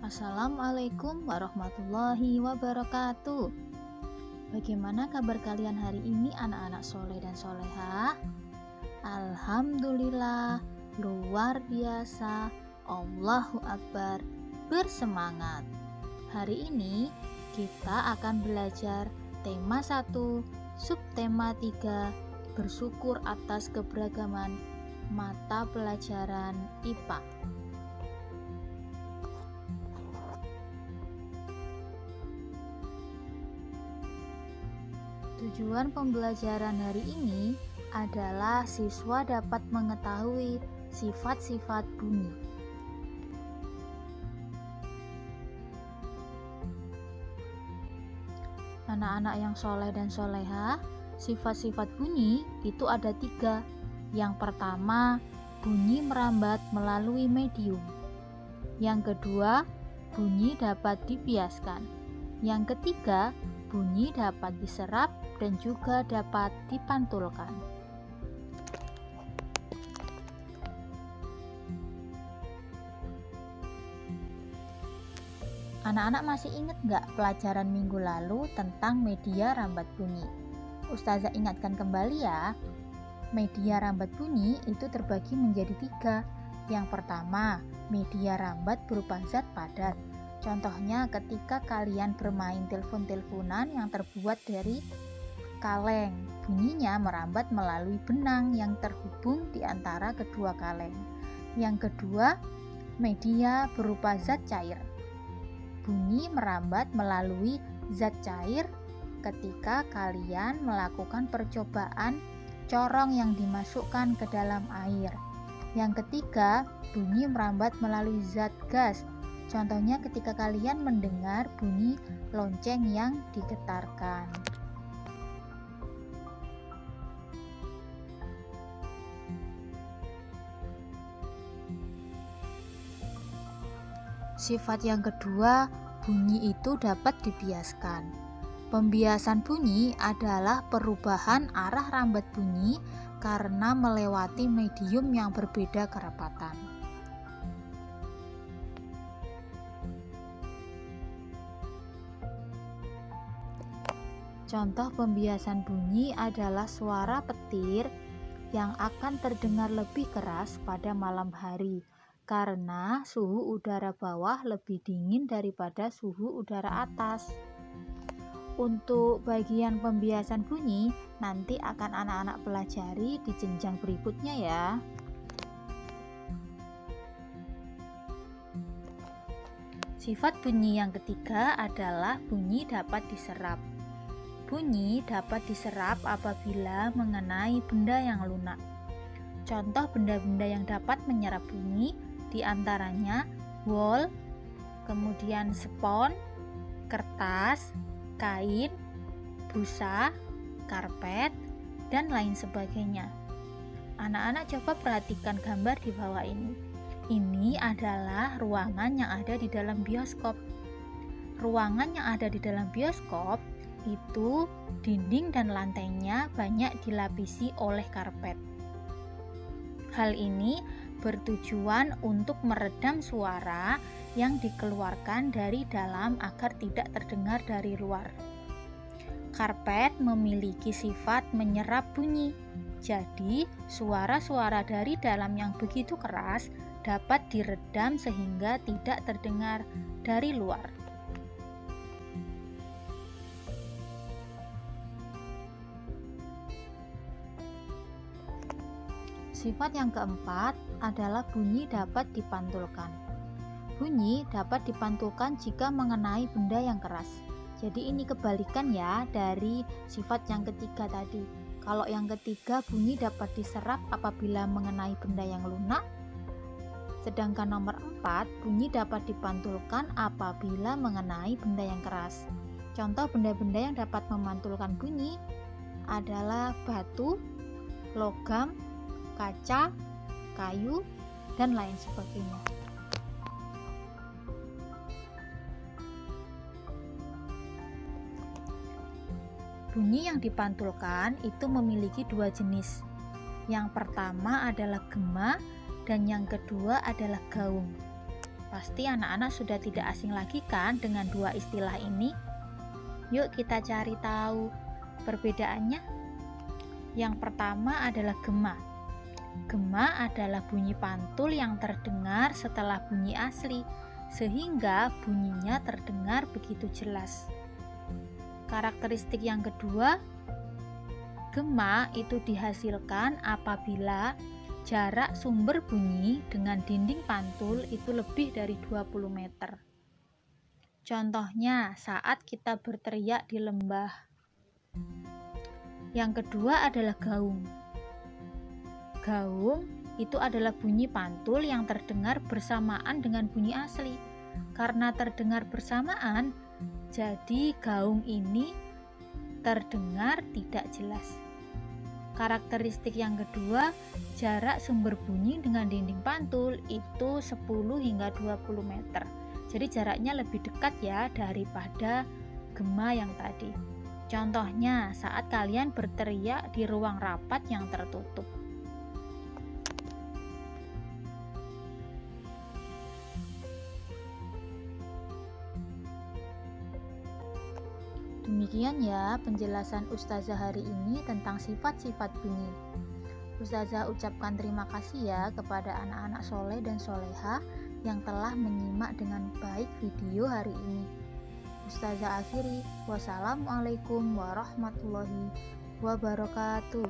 Assalamualaikum warahmatullahi wabarakatuh. Bagaimana kabar kalian hari ini anak-anak soleh dan solehah? Alhamdulillah, luar biasa, Allahu Akbar, bersemangat. Hari ini kita akan belajar tema 1, subtema 3, bersyukur atas keberagaman mata pelajaran IPA. Tujuan pembelajaran hari ini adalah siswa dapat mengetahui sifat-sifat bunyi. Anak-anak yang soleh dan solehah, sifat-sifat bunyi itu ada 3. Yang pertama, bunyi merambat melalui medium. Yang kedua, bunyi dapat dibiaskan. Yang ketiga, bunyi dapat diserap dan juga dapat dipantulkan. Anak-anak masih ingat nggak pelajaran minggu lalu tentang media rambat bunyi? Ustazah ingatkan kembali ya. Media rambat bunyi itu terbagi menjadi 3. Yang pertama, media rambat berupa zat padat. Contohnya ketika kalian bermain telepon-teleponan yang terbuat dari kaleng, bunyinya merambat melalui benang yang terhubung di antara kedua kaleng. Yang kedua, media berupa zat cair. Bunyi merambat melalui zat cair ketika kalian melakukan percobaan corong yang dimasukkan ke dalam air. Yang ketiga, bunyi merambat melalui zat gas. Contohnya ketika kalian mendengar bunyi lonceng yang digetarkan. Sifat yang kedua, bunyi itu dapat dibiaskan. Pembiasan bunyi adalah perubahan arah rambat bunyi karena melewati medium yang berbeda kerapatan. Contoh pembiasan bunyi adalah suara petir yang akan terdengar lebih keras pada malam hari karena suhu udara bawah lebih dingin daripada suhu udara atas. Untuk bagian pembiasan bunyi nanti akan anak-anak pelajari di jenjang berikutnya ya. Sifat bunyi yang ketiga adalah bunyi dapat diserap. Bunyi dapat diserap apabila mengenai benda yang lunak. Contoh benda-benda yang dapat menyerap bunyi diantaranya wol, kemudian spons, kertas, kain, busa, karpet, dan lain sebagainya. Anak-anak coba perhatikan gambar di bawah ini. Ini adalah ruangan yang ada di dalam bioskop. Ruangan yang ada di dalam bioskop itu dinding dan lantainya banyak dilapisi oleh karpet. Hal ini bertujuan untuk meredam suara yang dikeluarkan dari dalam agar tidak terdengar dari luar. Karpet memiliki sifat menyerap bunyi, jadi suara-suara dari dalam yang begitu keras dapat diredam sehingga tidak terdengar dari luar. Sifat yang keempat adalah bunyi dapat dipantulkan. Bunyi dapat dipantulkan jika mengenai benda yang keras. Jadi ini kebalikan ya dari sifat yang ketiga tadi. Kalau yang ketiga bunyi dapat diserap apabila mengenai benda yang lunak. Sedangkan nomor 4 bunyi dapat dipantulkan apabila mengenai benda yang keras. Contoh benda-benda yang dapat memantulkan bunyi adalah batu, logam, kaca, kayu, dan lain sebagainya. Bunyi yang dipantulkan itu memiliki 2 jenis. Yang pertama adalah gema dan yang kedua adalah gaung. Pasti anak-anak sudah tidak asing lagi kan dengan dua istilah ini? Yuk kita cari tahu perbedaannya. Yang pertama adalah gema. Gema adalah bunyi pantul yang terdengar setelah bunyi asli, sehingga bunyinya terdengar begitu jelas. Karakteristik yang kedua, gema itu dihasilkan apabila jarak sumber bunyi dengan dinding pantul itu lebih dari 20 meter. Contohnya saat kita berteriak di lembah. Yang kedua adalah gaung. Gaung itu adalah bunyi pantul yang terdengar bersamaan dengan bunyi asli. Karena terdengar bersamaan, jadi gaung ini terdengar tidak jelas. Karakteristik yang kedua, jarak sumber bunyi dengan dinding pantul itu 10 hingga 20 meter. Jadi jaraknya lebih dekat ya daripada gema yang tadi. Contohnya saat kalian berteriak di ruang rapat yang tertutup. Demikian ya penjelasan Ustazah hari ini tentang sifat-sifat bunyi. Ustazah ucapkan terima kasih ya kepada anak-anak soleh dan soleha yang telah menyimak dengan baik video hari ini. Ustazah akhiri, wassalamualaikum warahmatullahi wabarakatuh.